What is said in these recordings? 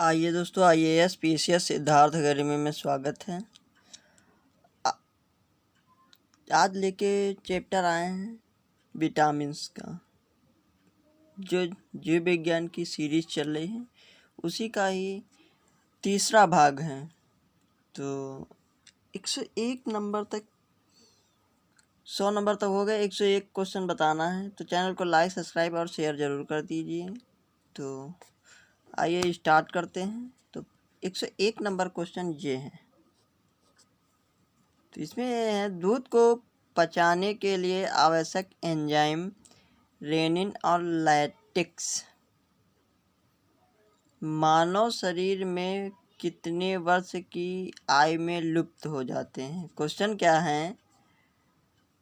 आइए दोस्तों, IAS PCS Siddharth academy में स्वागत है। आज लेके चैप्टर आए हैं विटामिन्स का। जो जीव विज्ञान की सीरीज चल रही है उसी का ही तीसरा भाग है। तो 101 नंबर तक 100 नंबर तक हो गए। 101 क्वेश्चन बताना है, तो चैनल को लाइक, सब्सक्राइब और शेयर ज़रूर कर दीजिए। तो आइए स्टार्ट करते हैं। तो 101 नंबर क्वेश्चन ये है। तो इसमें है, दूध को पचाने के लिए आवश्यक एंजाइम रेनिन और लैक्टेज मानव शरीर में कितने वर्ष की आयु में लुप्त हो जाते हैं। क्वेश्चन क्या है,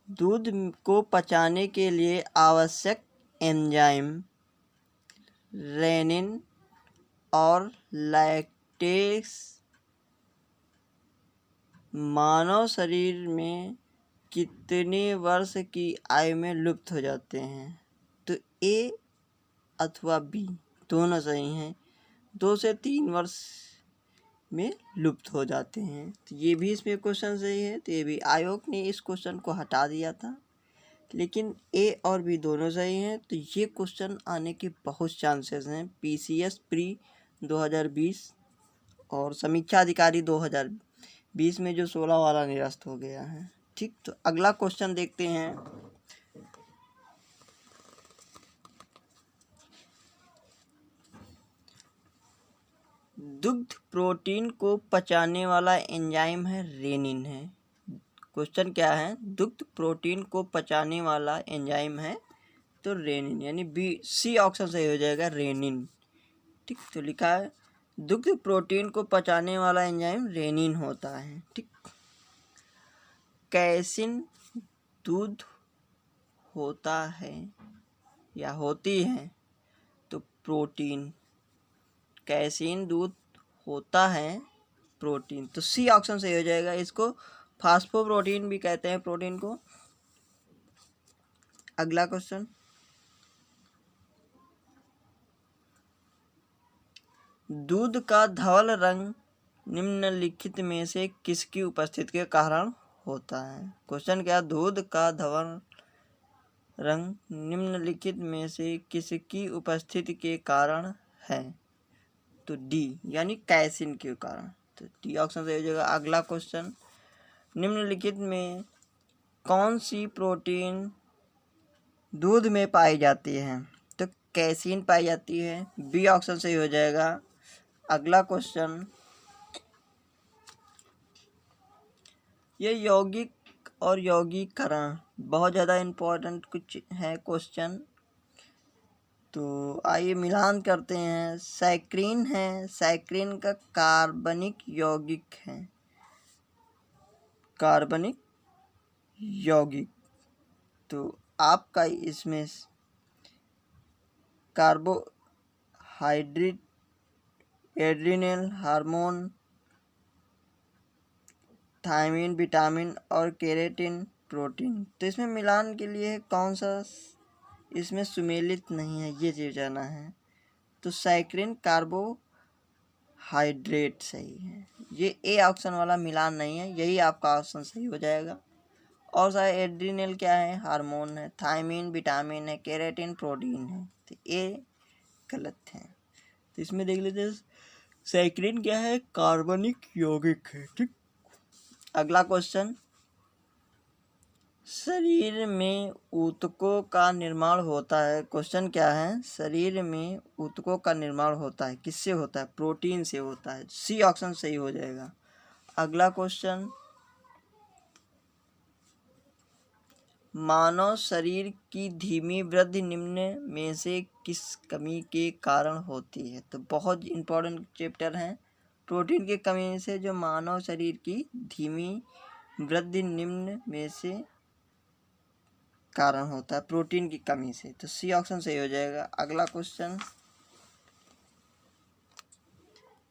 दूध को पचाने के लिए आवश्यक एंजाइम रेनिन और लैक्टेज मानव शरीर में कितने वर्ष की आयु में लुप्त हो जाते हैं। तो ए अथवा बी दोनों सही हैं। 2 से 3 वर्ष में लुप्त हो जाते हैं। तो ये भी इसमें क्वेश्चन सही है। तो ये भी आयोग ने इस क्वेश्चन को हटा दिया था, लेकिन ए और बी दोनों सही हैं। तो ये क्वेश्चन आने के बहुत चांसेस हैं। PCS प्री 2020 और समीक्षा अधिकारी 2020 में जो 16 वाला निरस्त हो गया है। ठीक, तो अगला क्वेश्चन देखते हैं। दुग्ध प्रोटीन को पचाने वाला एंजाइम है रेनिन है। क्वेश्चन क्या है, दुग्ध प्रोटीन को पचाने वाला एंजाइम है तो रेनिन, यानी बी सी ऑप्शन सही हो जाएगा, रेनिन। ठीक, तो लिखा है दुग्ध प्रोटीन को पचाने वाला एंजाइम रेनिन होता है। ठीक, कैसिन दूध होता है या होती है तो प्रोटीन, कैसीन दूध होता है प्रोटीन, तो सी ऑप्शन सही हो जाएगा। इसको फास्फोप्रोटीन भी कहते हैं प्रोटीन को। अगला क्वेश्चन, दूध का धवल रंग निम्नलिखित में से किसकी उपस्थिति के कारण होता है। क्वेश्चन क्या, दूध का धवल रंग निम्नलिखित में से किसकी उपस्थिति के कारण है। तो डी, यानी कैसिन के कारण। तो डी ऑप्शन सही हो जाएगा। अगला क्वेश्चन, निम्नलिखित में कौन सी प्रोटीन दूध में पाई जाती है। तो कैसीन पाई जाती है, बी ऑप्शन सही हो जाएगा। अगला क्वेश्चन, ये यौगिक और यौगिकरण बहुत ज़्यादा इम्पोर्टेंट कुछ है क्वेश्चन। तो आइए मिलान करते हैं। सैक्रिन है, सैक्रिन का कार्बनिक यौगिक है, कार्बनिक यौगिक। तो आपका इसमें carbohydrate, adrenal hormone, thiamine, vitamin और केराटिन प्रोटीन। तो इसमें मिलान के लिए कौन सा इसमें सुमेलित नहीं है, ये चीज़ जाना है। तो सैक्रिन कार्बोहाइड्रेट सही है। ये ए ऑप्शन वाला मिलान नहीं है, यही आपका ऑप्शन सही हो जाएगा। और सारा एड्रिनल क्या है, हार्मोन है। थायमिन विटामिन है, केराटिन प्रोटीन है। तो ए गलत है। तो इसमें देख लेते हैं, सैक्रिन क्या है, कार्बनिक यौगिक है। ठीक, अगला क्वेश्चन, शरीर में ऊतकों का निर्माण होता है। क्वेश्चन क्या है, शरीर में ऊतकों का निर्माण होता है, किससे होता है, प्रोटीन से होता है। सी ऑप्शन सही हो जाएगा। अगला क्वेश्चन, मानव शरीर की धीमी वृद्धि निम्न में से किस कमी के कारण होती है। तो बहुत इंपॉर्टेंट चैप्टर है। प्रोटीन की कमी से जो मानव शरीर की धीमी वृद्धि निम्न में से कारण होता है, प्रोटीन की कमी से। तो सी ऑप्शन सही हो जाएगा। अगला क्वेश्चन,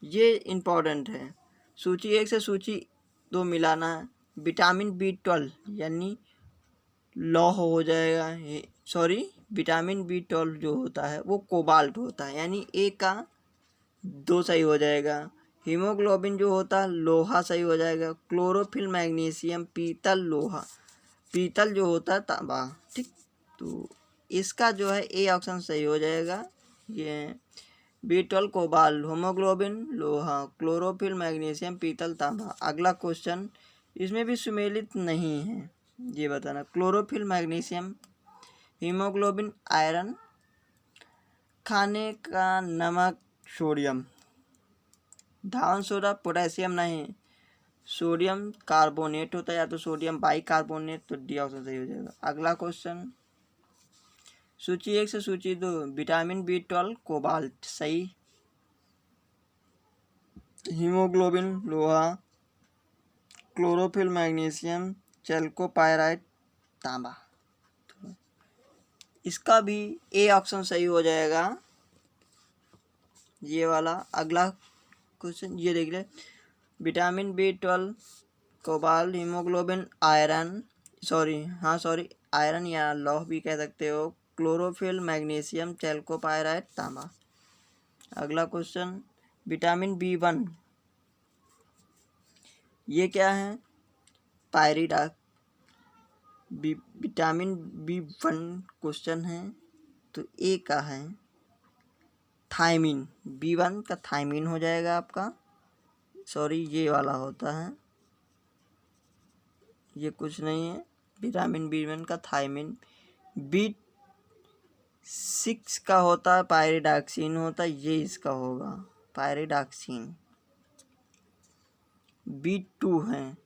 ये इंपॉर्टेंट है। सूची 1 से सूची 2 मिलाना है। विटामिन B12 यानी लौह हो जाएगा, सॉरी विटामिन B12 जो होता है वो कोबाल्ट होता है, यानी ए का 2 सही हो जाएगा। हीमोग्लोबिन जो होता है लोहा सही हो जाएगा। क्लोरोफिल मैग्नीशियम पीतल लोहा, पीतल जो होता है तांबा। ठीक, तो इसका जो है ए ऑप्शन सही हो जाएगा। ये B12 कोबाल, होमोग्लोबिन लोहा, क्लोरोफिल मैग्नीशियम पीतल तांबा। अगला क्वेश्चन इसमें भी सुमेलित नहीं है, ये बताना। क्लोरोफिल मैग्नीशियम, हीमोग्लोबिन आयरन, खाने का नमक सोडियम, धान सोडा पोटेशियम नहीं, सोडियम कार्बोनेट होता है या तो सोडियम बाइकार्बोनेट, तो डी ऑप्शन सही हो जाएगा। अगला क्वेश्चन सूची 1 से सूची 2, विटामिन B12 कोबाल्ट सही, हीमोग्लोबिन लोहा, क्लोरोफिल मैग्नीशियम, चैल्कोपायराइट तांबा। तो इसका भी ए ऑप्शन सही हो जाएगा, ये वाला। अगला क्वेश्चन ये देख ले, vitamin B12 cobalt, haemoglobin iron, iron या लौह भी कह सकते हो, क्लोरोफिल मैग्नीशियम, चैल्कोपायराइट तांबा। अगला क्वेश्चन विटामिन B1, ये क्या है? पायरिडॉक्स। विटामिन B1 क्वेश्चन है, तो ए का है थायमिन। B1 का थायमिन हो जाएगा आपका, ये वाला होता है, ये कुछ नहीं है। विटामिन B1 का थायमिन। B6 का होता है पायरिडॉक्सिन होता है, ये इसका होगा पायरिडॉक्सिन। B2 है,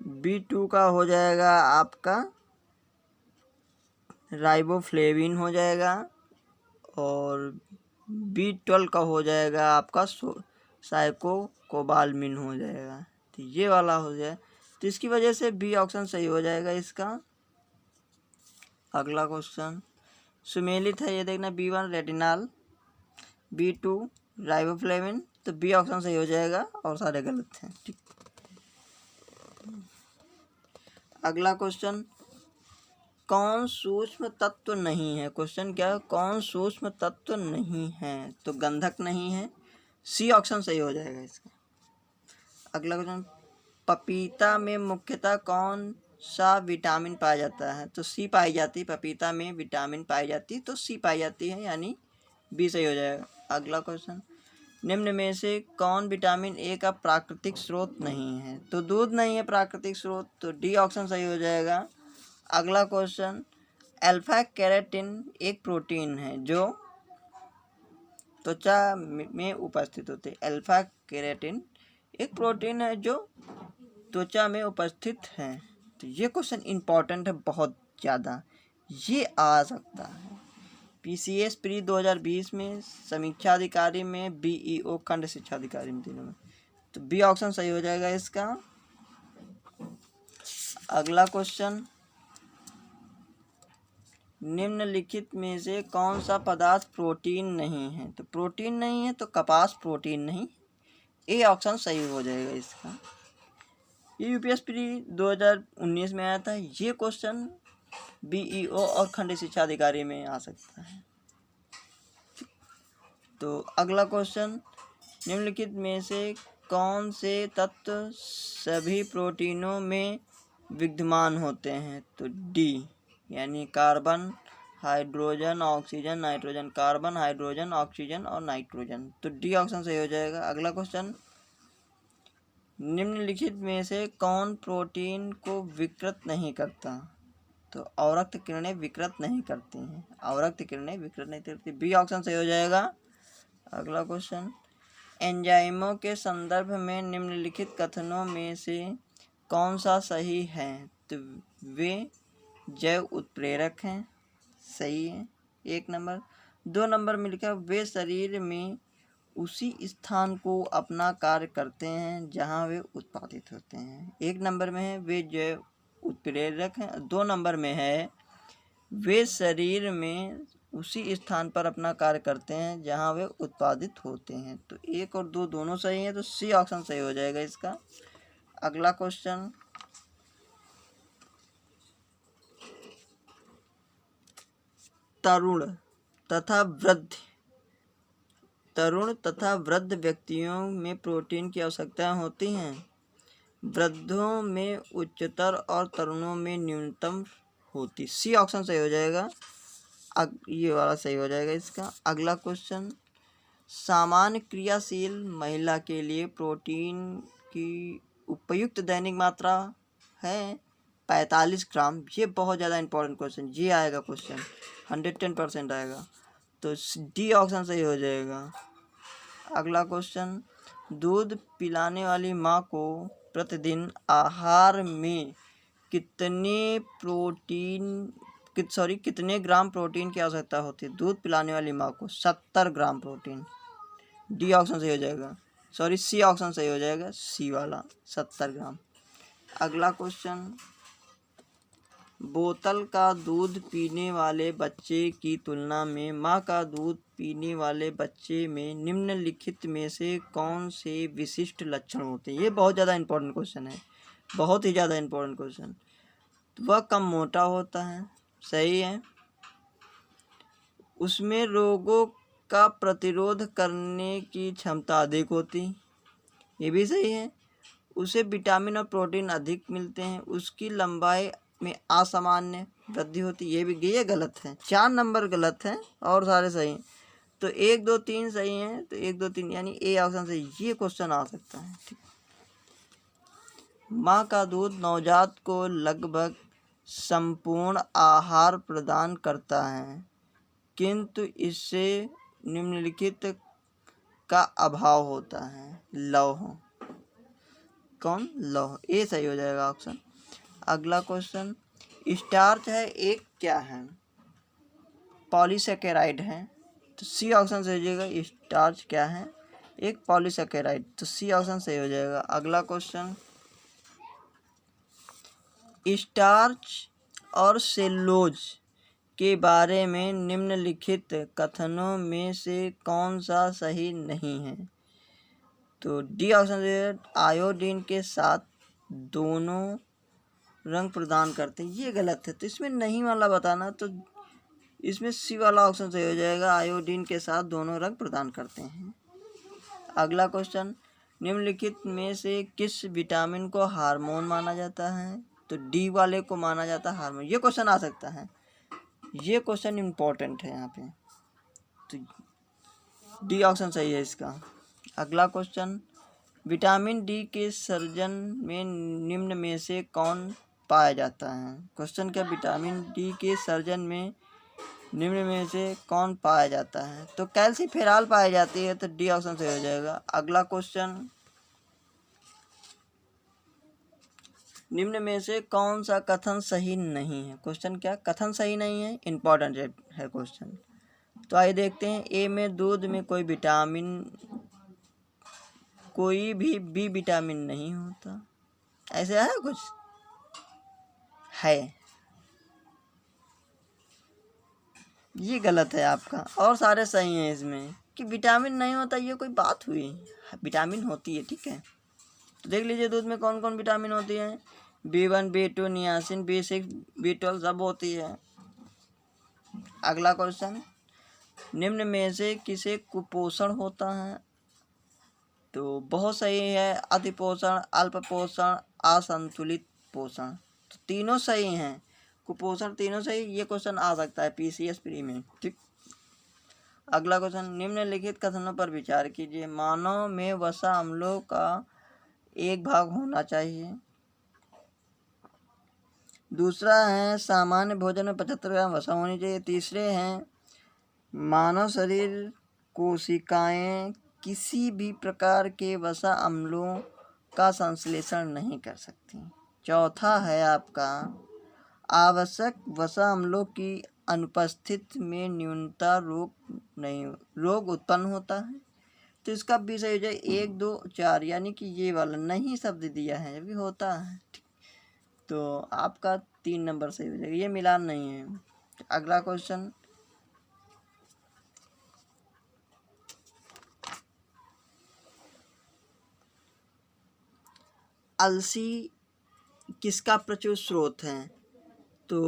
B2 का हो जाएगा आपका राइबोफ्लेविन हो जाएगा, और B12 का हो जाएगा आपका साइकोबाल्मिन हो जाएगा। तो ये वाला हो जाए, तो इसकी वजह से बी ऑप्शन सही हो जाएगा इसका। अगला क्वेश्चन सुमेलित है, ये देखना, B1 रेटिनॉल, B2 राइबोफ्लेविन, तो बी ऑप्शन सही हो जाएगा और सारे गलत हैं। ठीक, अगला क्वेश्चन कौन सूक्ष्म तत्व नहीं है? क्वेश्चन क्या है, कौन सूक्ष्म तत्व नहीं है? तो गंधक नहीं है, सी ऑप्शन सही हो जाएगा इसका। अगला क्वेश्चन पपीता में मुख्यतः कौन सा विटामिन पाया जाता है? तो सी पाई जाती है, पपीता में विटामिन पाई जाती है, तो सी पाई जाती है, यानी बी सही हो जाएगा। अगला क्वेश्चन निम्न में से कौन विटामिन ए का प्राकृतिक स्रोत नहीं है? तो दूध नहीं है प्राकृतिक स्रोत, तो डी ऑप्शन सही हो जाएगा। अगला क्वेश्चन अल्फा केराटिन एक प्रोटीन है जो त्वचा में उपस्थित होते हैं। अल्फा केराटिन एक प्रोटीन है जो त्वचा में उपस्थित है। तो ये क्वेश्चन इम्पॉर्टेंट है बहुत ज़्यादा, ये आ सकता है PCS प्री 2020 में, समीक्षा अधिकारी में, BEO खंड शिक्षा अधिकारी में, तीनों में। तो बी ऑप्शन सही हो जाएगा इसका। अगला क्वेश्चन निम्नलिखित में से कौन सा पदार्थ प्रोटीन नहीं है? तो प्रोटीन नहीं है, तो कपास प्रोटीन नहीं, ए ऑप्शन सही हो जाएगा इसका। ये UPSC प्री 2019 में आया था, ये क्वेश्चन BEO और खंड शिक्षा अधिकारी में आ सकता है। तो अगला क्वेश्चन निम्नलिखित में से कौन से तत्व सभी प्रोटीनों में विद्यमान होते हैं? तो डी, यानी carbon, hydrogen, oxygen, nitrogen, carbon, hydrogen, oxygen और नाइट्रोजन, तो डी ऑप्शन सही हो जाएगा। अगला क्वेश्चन निम्नलिखित में से कौन प्रोटीन को विकृत नहीं करता? तो अवरक्त किरणें विकृत नहीं करती हैं, अवरक्त किरणें विकृत नहीं करती, बी ऑप्शन सही हो जाएगा। अगला क्वेश्चन एंजाइमों के संदर्भ में निम्नलिखित कथनों में से कौन सा सही है? तो वे जैव उत्प्रेरक हैं, सही है 1 नंबर। 2 नंबर में लिखा वे शरीर में उसी स्थान को अपना कार्य करते हैं जहां वे उत्पादित होते हैं। 1 नंबर में है वे जैव उत्प्रेरक हैं, 2 नंबर में है वे शरीर में उसी स्थान पर अपना कार्य करते हैं जहां वे उत्पादित होते हैं। तो 1 और 2 दोनों सही हैं, तो सी ऑप्शन सही हो जाएगा इसका। अगला क्वेश्चन तरुण तथा वृद्ध तरुण तथा वृद्ध व्यक्तियों में प्रोटीन की आवश्यकताएं होती हैं। वृद्धों में उच्चतर और तरुणों में न्यूनतम होती। सी ऑप्शन सही हो जाएगा। ये वाला सही हो जाएगा इसका। अगला क्वेश्चन, सामान्य क्रियाशील महिला के लिए प्रोटीन की उपयुक्त दैनिक मात्रा है 45 ग्राम। ये बहुत ज़्यादा इंपॉर्टेंट क्वेश्चन, ये आएगा क्वेश्चन 110% आएगा, तो डी ऑप्शन सही हो जाएगा। अगला क्वेश्चन, दूध पिलाने वाली माँ को प्रतिदिन आहार में कितने ग्राम प्रोटीन की आवश्यकता होती है? दूध पिलाने वाली माँ को 70 ग्राम प्रोटीन। डी ऑप्शन सही हो जाएगा, सी ऑप्शन सही हो जाएगा, सी वाला 70 ग्राम। अगला क्वेश्चन, बोतल का दूध पीने वाले बच्चे की तुलना में माँ का दूध पीने वाले बच्चे में निम्नलिखित में से कौन से विशिष्ट लक्षण होते हैं? ये बहुत ज़्यादा इंपॉर्टेंट क्वेश्चन है, बहुत ही ज़्यादा इंपॉर्टेंट क्वेश्चन। वह कम मोटा होता है, सही है। उसमें रोगों का प्रतिरोध करने की क्षमता अधिक होती, ये भी सही है। उसे विटामिन और प्रोटीन अधिक मिलते हैं। उसकी लंबाई में असामान्य वृद्धि होती, ये भी, ये गलत है। 4 नंबर गलत है और सारे सही हैं। तो 1 2 3 सही हैं, तो 1 2 3 यानी ए ऑप्शन सही। ये क्वेश्चन आ सकता है, ठीक। माँ का दूध नवजात को लगभग संपूर्ण आहार प्रदान करता है, किंतु इससे निम्नलिखित का अभाव होता है। लौह, कौन? लौह, ए सही हो जाएगा ऑप्शन। अगला क्वेश्चन, स्टार्च है एक क्या है? पॉलीसेकेराइड है, तो सी ऑप्शन सही हो जाएगा। स्टार्च क्या है? एक पॉलीसेकेराइड, तो सी ऑप्शन सही हो जाएगा। अगला क्वेश्चन, स्टार्च और सेलुलोज के बारे में निम्नलिखित कथनों में से कौन सा सही नहीं है? तो डी ऑप्शन से, आयोडीन के साथ दोनों रंग प्रदान करते हैं, ये गलत है। तो इसमें नहीं वाला बताना, तो इसमें सी वाला ऑप्शन सही हो जाएगा, आयोडीन के साथ दोनों रंग प्रदान करते हैं। अगला क्वेश्चन, निम्नलिखित में से किस विटामिन को हार्मोन माना जाता है? तो डी वाले को माना जाता है हार्मोन। ये क्वेश्चन आ सकता है, ये क्वेश्चन इम्पोर्टेंट है यहाँ पे, तो डी ऑप्शन सही है इसका। अगला क्वेश्चन, विटामिन डी के सृजन में निम्न में से कौन पाया जाता है? क्वेश्चन क्या, विटामिन डी के सृजन में निम्न में से कौन पाया जाता है? तो कैल्सीफेरॉल पाई जाती है, तो डी ऑप्शन सही हो जाएगा। अगला क्वेश्चन, निम्न में से कौन सा कथन सही नहीं है? क्वेश्चन क्या, कथन सही नहीं है, इंपॉर्टेंट है क्वेश्चन। तो आइए देखते हैं। ए में दूध में कोई भी बी विटामिन नहीं होता, ऐसे है कुछ? है, ये गलत है आपका, और सारे सही हैं इसमें। कि विटामिन नहीं होता, ये कोई बात हुई? विटामिन होती है, ठीक है। तो देख लीजिए दूध में कौन कौन विटामिन होती है। B1 B2 niacin B6 B12 सब होती है। अगला क्वेश्चन, निम्न में से किसे कुपोषण होता है? तो बहुत सही है, अतिपोषण, अल्प पोषण, असंतुलित पोषण, तो तीनों सही हैं। कुपोषण तीनों सही, ये क्वेश्चन आ सकता है PCS प्री में, ठीक। अगला क्वेश्चन, निम्नलिखित कथनों पर विचार कीजिए। मानव में वसा अम्लों का एक भाग होना चाहिए। दूसरा है, सामान्य भोजन में 75 ग्राम वसा होनी चाहिए। तीसरे हैं, मानव शरीर कोशिकाएं किसी भी प्रकार के वसा अम्लों का संश्लेषण नहीं कर सकती। चौथा है आपका, आवश्यक वसा अम्लों की अनुपस्थिति में न्यूनता रोग उत्पन्न होता है। तो इसका भी सही हो जाए 1 2 4, यानी कि ये वाला नहीं शब्द दिया है, जबकि होता है, तो आपका 3 नंबर सही हो जाएगा, ये मिलान नहीं है। अगला क्वेश्चन, अलसी किसका प्रचुर स्रोत है? तो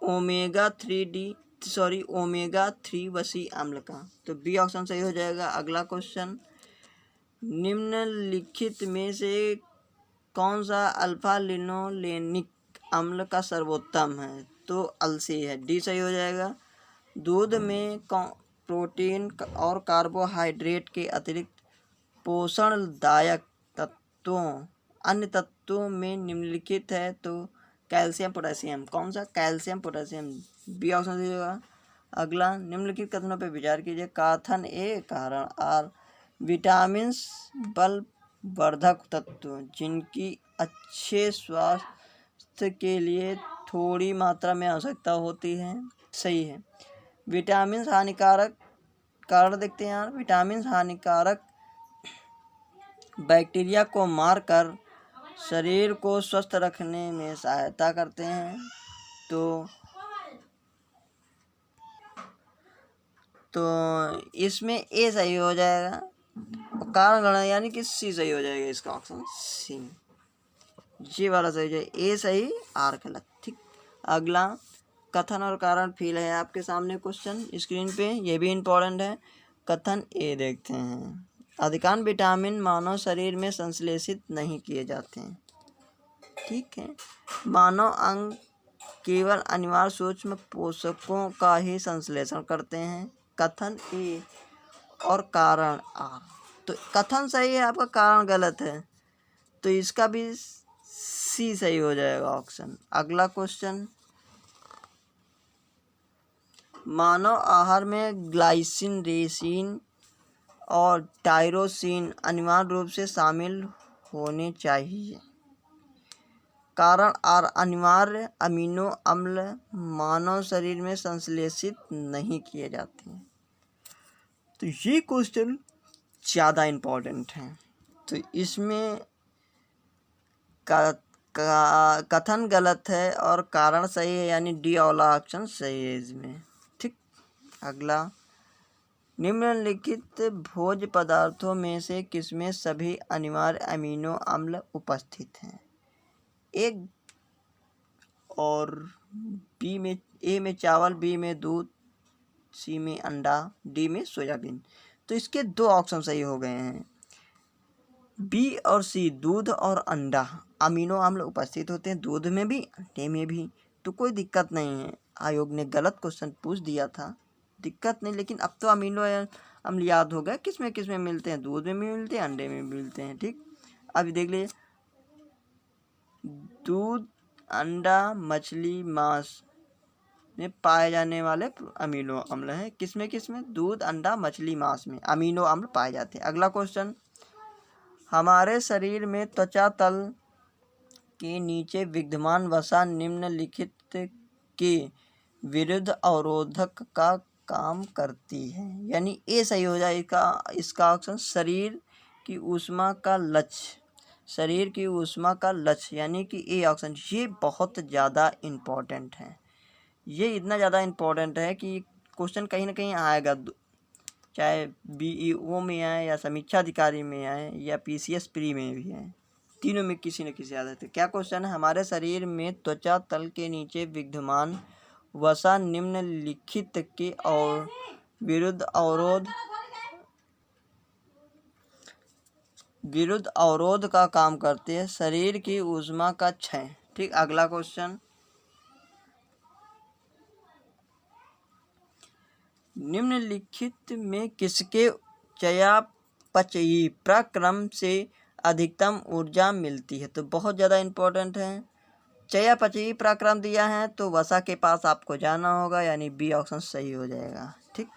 ओमेगा 3D ओमेगा 3 वसी अम्ल का। तो बी ऑप्शन सही हो जाएगा। अगला क्वेश्चन, निम्नलिखित में से कौन सा अल्फा लिनोलेनिक अम्ल का सर्वोत्तम है? तो अलसी है, डी सही हो जाएगा। दूध में प्रोटीन और कार्बोहाइड्रेट के अतिरिक्त पोषणदायक तत्वों अन्य तत्वों में निम्नलिखित है तो कैल्शियम पोटेशियम। कौन सा? कैल्शियम पोटेशियम, बी ऑप्शन सही होगा। अगला, निम्नलिखित कथनों पर विचार कीजिए। कथन ए, कारण आर विटामिन बल वर्धक तत्व जिनकी अच्छे स्वास्थ्य के लिए थोड़ी मात्रा में आवश्यकता होती है, सही है। विटामिन हानिकारक, कारण देखते हैं यार। विटामिन हानिकारक बैक्टीरिया को मारकर शरीर को स्वस्थ रखने में सहायता करते हैं। तो इसमें ए सही हो जाएगा। कारण गणना यानी कि सी सही हो जाएगा। इसका ऑप्शन सी, ये वाला सही हो जाएगा। ए सही, आर गलत। ठीक। अगला, कथन और कारण फील है आपके सामने क्वेश्चन स्क्रीन पे, ये भी इम्पोर्टेंट है। कथन ए देखते हैं। अधिकांश विटामिन मानव शरीर में संश्लेषित नहीं किए जाते हैं। ठीक है। मानव अंग केवल अनिवार्य सूक्ष्म पोषकों का ही संश्लेषण करते हैं। कथन ए और कारण आर। तो कथन सही है आपका, कारण गलत है। तो इसका भी सी सही हो जाएगा ऑप्शन। अगला क्वेश्चन, मानव आहार में ग्लाइसिन, रेसिन और टायरोसिन अनिवार्य रूप से शामिल होने चाहिए। कारण आर, अनिवार्य अमीनो अम्ल मानव शरीर में संश्लेषित नहीं किए जाते हैं। तो ये क्वेश्चन ज़्यादा इम्पोर्टेंट है। तो इसमें कथन गलत है और कारण सही है, यानी डी वाला ऑप्शन सही है इसमें। ठीक। अगला, निम्नलिखित भोज्य पदार्थों में से किसमें सभी अनिवार्य अमीनो अम्ल उपस्थित हैं? एक और बी में, ए में चावल, बी में दूध, सी में अंडा, डी में सोयाबीन। तो इसके दो ऑप्शन सही हो गए हैं। बी और सी, दूध और अंडा, अमीनो अम्ल उपस्थित होते हैं दूध में भी, अंडे में भी। तो कोई दिक्कत नहीं है। आयोग ने गलत क्वेश्चन पूछ दिया था, दिक्कत नहीं। लेकिन अब तो अमीनो अम्ल याद हो गया किस में मिलते हैं। दूध में भी मिलते हैं, अंडे में भी मिलते हैं। ठीक। अभी देख लीजिए, दूध, अंडा, मछली, मांस में पाए जाने वाले अमीनो अम्ल हैं। किसमें? दूध, अंडा, मछली, मांस में अमीनो अम्ल पाए जाते हैं। अगला क्वेश्चन, हमारे शरीर में त्वचा तल के नीचे विद्यमान वसा निम्नलिखित के विरुद्ध अवरोधक का काम करती है। यानी ए सही हो जाएगा इसका ऑप्शन, शरीर की ऊष्मा का लक्ष्य। शरीर की ऊष्मा का लक्ष्य यानी कि ए ऑप्शन। ये बहुत ज़्यादा इम्पोर्टेंट है। ये इतना ज़्यादा इम्पोर्टेंट है कि क्वेश्चन कहीं ना कहीं आएगा, चाहे बीईओ में आए या समीक्षा अधिकारी में आए या पीसीएस प्री में भी आए, तीनों में किसी न किसी आता है। तो क्या क्वेश्चन है? हमारे शरीर में त्वचा तल के नीचे विद्यमान वसा निम्नलिखित के और विरुद्ध अवरोध का काम करते हैं। शरीर की ऊष्मा का क्षय। ठीक। अगला क्वेश्चन, निम्नलिखित में किसके चयापचयी प्रक्रम से अधिकतम ऊर्जा मिलती है? तो बहुत ज़्यादा इम्पोर्टेंट है। चयापचयी प्रक्रम दिया है तो वसा के पास आपको जाना होगा, यानी बी ऑप्शन सही हो जाएगा। ठीक।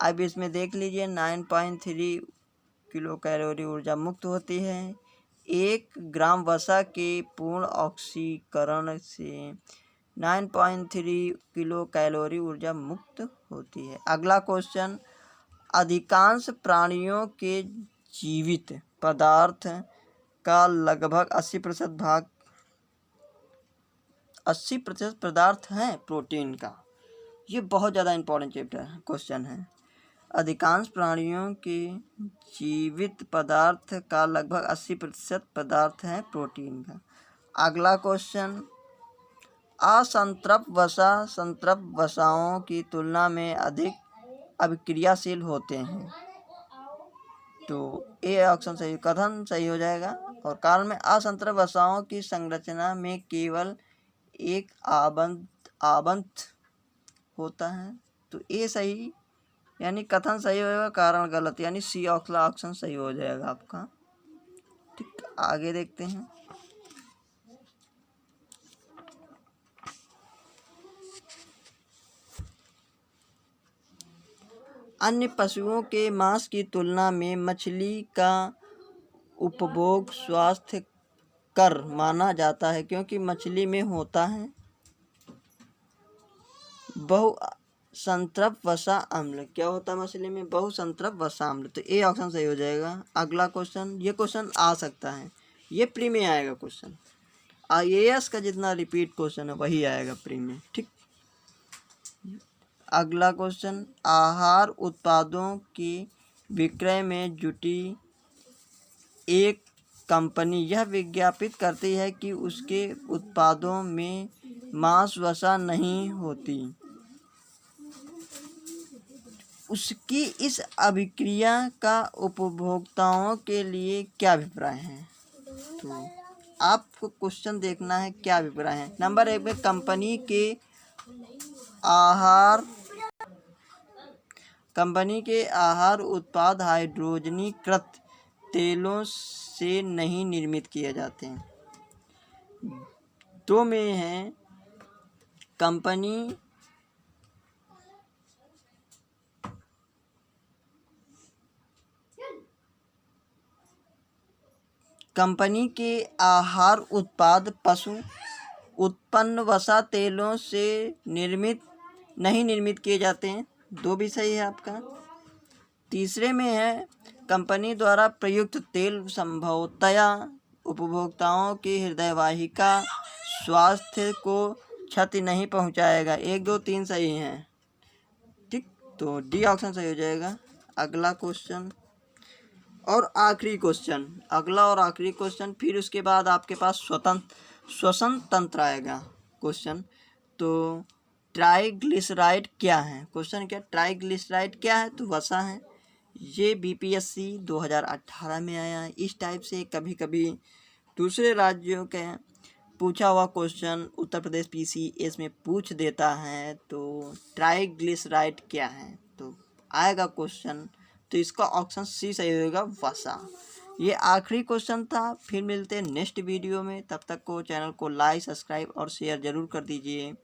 अब इसमें देख लीजिए, 9.3 किलो कैलोरी ऊर्जा मुक्त होती है। 1 ग्राम वसा के पूर्ण ऑक्सीकरण से 9.3 किलो कैलोरी ऊर्जा मुक्त होती है। अगला क्वेश्चन, अधिकांश प्राणियों के जीवित पदार्थ का लगभग 80% पदार्थ है प्रोटीन का। ये बहुत ज़्यादा इम्पोर्टेंट चैप्टर क्वेश्चन है। अधिकांश प्राणियों के जीवित पदार्थ का लगभग 80% पदार्थ है प्रोटीन का। अगला क्वेश्चन, असंतृप्त वसा संतृप्त वसाओं की तुलना में अधिक अभिक्रियाशील होते हैं। तो ए ऑप्शन सही, कथन सही हो जाएगा। और कारण में असंतृप्त वसाओं की संरचना में केवल एक आबंत होता है। तो ए सही, यानी कथन सही होगा, कारण गलत, यानी सी ऑप्शन सही हो जाएगा आपका। ठीक, आगे देखते हैं। अन्य पशुओं के मांस की तुलना में मछली का उपभोग स्वास्थ्यकर माना जाता है क्योंकि मछली में होता है बहुसंतृप्त वसा अम्ल। क्या होता है मछली में? बहुसंतृप्त वसा अम्ल। तो ए ऑप्शन सही हो जाएगा। अगला क्वेश्चन, ये क्वेश्चन आ सकता है, ये प्री में आएगा क्वेश्चन। IAS का जितना रिपीट क्वेश्चन है वही आएगा प्री में। ठीक, अगला क्वेश्चन, आहार उत्पादों की विक्रय में जुटी एक कंपनी यह विज्ञापित करती है कि उसके उत्पादों में मांस वसा नहीं होती। उसकी इस अभिक्रिया का उपभोक्ताओं के लिए क्या अभिप्राय है? तो आपको क्वेश्चन देखना है क्या अभिप्राय है। नंबर 1 में कंपनी के आहार उत्पाद हाइड्रोजनीकृत तेलों से नहीं निर्मित किए जाते हैं। 2 में है कंपनी के आहार उत्पाद पशु उत्पन्न वसा तेलों से नहीं निर्मित किए जाते हैं। 2 भी सही है आपका। तीसरे में है कंपनी द्वारा प्रयुक्त तेल संभवतया उपभोक्ताओं की हृदयवाहिका स्वास्थ्य को क्षति नहीं पहुंचाएगा। 1, 2, 3 सही हैं। ठीक, तो डी ऑप्शन सही हो जाएगा। अगला क्वेश्चन और आखिरी क्वेश्चन, अगला और आखिरी क्वेश्चन, फिर उसके बाद आपके पास श्वसन तंत्र आएगा क्वेश्चन। तो ट्राइग्लिसराइड क्या है? क्वेश्चन क्या, ट्राइग्लिसराइड क्या है? तो वसा है। ये BPSC 2018 में आया है। इस टाइप से कभी कभी दूसरे राज्यों के पूछा हुआ क्वेश्चन उत्तर प्रदेश PCS में पूछ देता है। तो ट्राइग्लिसराइड क्या है तो आएगा क्वेश्चन, तो इसका ऑप्शन सी सही होगा, वसा। ये आखिरी क्वेश्चन था। फिर मिलते हैं नेक्स्ट वीडियो में, तब तक को चैनल को लाइक, सब्सक्राइब और शेयर ज़रूर कर दीजिए।